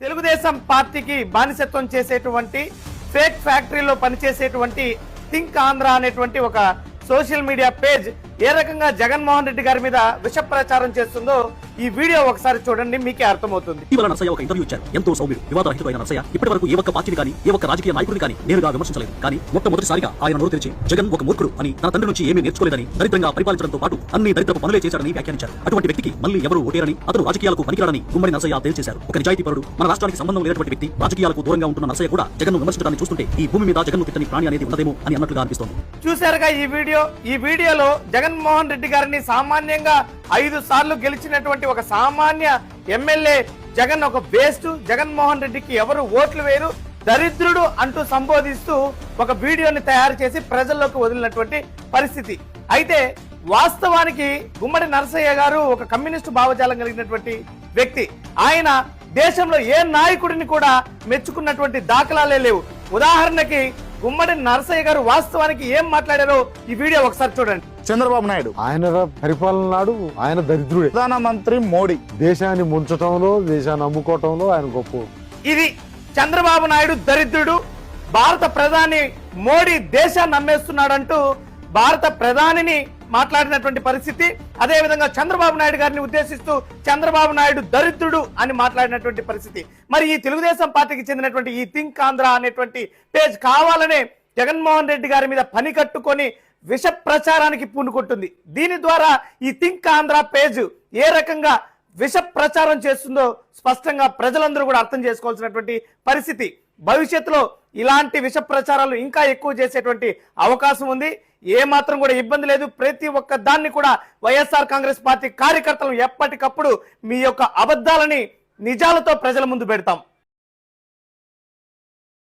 తెలుగుదేశం పార్టీకి బానిసత్వం చేసేటువంటి ఫేక్ ఫ్యాక్టరీలో పనిచేసేటువంటి థింక్ ఆంధ్ర అనేటువంటి ఒక సోషల్ మీడియా పేజ్ ఏ రకంగా జగన్మోహన్ రెడ్డి గారి మీద విష ప్రచారం చేస్తుందో ఈ వీడియో ఒకసారి చూడండి, మీకే అర్థమవుతుంది. ఇవాళ నర్సయ్య ఒక ఇంటర్వ్యూ ఇచ్చారు. ఎంతో సౌమ్యుడు, వివాదరహితుడైన నర్సయ్య ఇప్పటి వరకు ఏ ఒక్క పార్టీని కానీ ఏ ఒక్క రాజకీయ నాయకుడిని కానీ నేరుగా విమర్శించలేదు. కానీ మొట్టమొదటిసారిగా ఆయన నోరు తెరిచి జగన్ ఒక మూర్ఖుడు అని తన తండ్రి నుంచి ఏమీ నేర్చుకోలేదని, దరిద్రంగా పరిపాలించడంతో పాటు అన్ని దరిద్రపు పనులే చేశాడని వ్యాఖ్యానించారు. అటువంటి వ్యక్తికి మళ్ళీ ఎవరు ఓటేరని, అతను రాజకీయాలకు పనికిరాడని గుమ్మడి నర్సయ్య తేల్చేశారు. ఒక నిజాయితీపరుడు, మన రాష్ట్రానికి సంబంధం లేనటువంటి వ్యక్తి, రాజకీయాలకు దూరంగా ఉంటున్న నర్సయ్య కూడా జగన్ను విమర్శించడాన్ని చూస్తుంటే ఈ భూమి మీద జగన్ను తిట్టని ప్రాణి అనేది ఉండదేమో అని అన్నట్లుగా అనిపిస్తోంది. చూశారుగా ఈ వీడియోలో జగన్మోహన్ రెడ్డి గారిని సామాన్యంగా 5 సార్లు గెలిచినటువంటి ఒక సామాన్య ఎమ్మెల్యే జగన్ ఒక వేస్ట్, జగన్మోహన్ రెడ్డికి ఎవరు ఓట్లు వేరు, దరిద్రుడు అంటూ సంబోధిస్తూ ఒక వీడియోని తయారు చేసి ప్రజల్లోకి వదిలినటువంటి పరిస్థితి. అయితే వాస్తవానికి గుమ్మడి నరసయ్య గారు ఒక కమ్యూనిస్టు భావజాలం కలిగినటువంటి వ్యక్తి. ఆయన దేశంలో ఏ నాయకుడిని కూడా మెచ్చుకున్నటువంటి దాఖలాలే లేవు. ఉదాహరణకి గుమ్మడి నరసయ్య గారు వాస్తవానికి ఏం మాట్లాడారో ఈ వీడియో ఒకసారి చూడండి. చంద్రబాబు నాయుడు ఆయన పరిపాలన నాడు ఆయన దరిద్రుడే. ప్రధానమంత్రి మోడీ దేశాన్ని ముంచటంలో, దేశాన్ని అమ్ముకోవటంలో ఆయన గొప్ప. ఇది చంద్రబాబు నాయుడు దరిద్రుడు, భారత ప్రధాని మోడీ దేశాన్ని అమ్మేస్తున్నాడంటూ భారత ప్రధానిని మాట్లాడినటువంటి పరిస్థితి. అదే విధంగా చంద్రబాబు నాయుడు గారిని ఉద్దేశిస్తూ చంద్రబాబు నాయుడు దరిద్రుడు అని మాట్లాడినటువంటి పరిస్థితి. మరి ఈ తెలుగుదేశం పార్టీకి చెందినటువంటి ఈ థింక్ ఆంధ్ర అనేటువంటి పేజ్ కావాలనే జగన్మోహన్ రెడ్డి గారి మీద పని కట్టుకొని విష ప్రచారానికి పూనుకుంటుంది. దీని ద్వారా ఈ థింక్ ఆంధ్ర పేజ్ ఏ రకంగా విష ప్రచారం చేస్తుందో స్పష్టంగా ప్రజలందరూ కూడా అర్థం చేసుకోవాల్సినటువంటి పరిస్థితి. భవిష్యత్తులో ఇలాంటి విష ప్రచారాలు ఇంకా ఎక్కువ చేసేటువంటి అవకాశం ఉంది. ఏ మాత్రం కూడా ఇబ్బంది లేదు. ప్రతి ఒక్క దాన్ని కూడా వైఎస్ఆర్ కాంగ్రెస్ పార్టీ కార్యకర్తలు ఎప్పటికప్పుడు మీ యొక్క అబద్ధాలని నిజాలతో ప్రజల ముందు పెడతాం.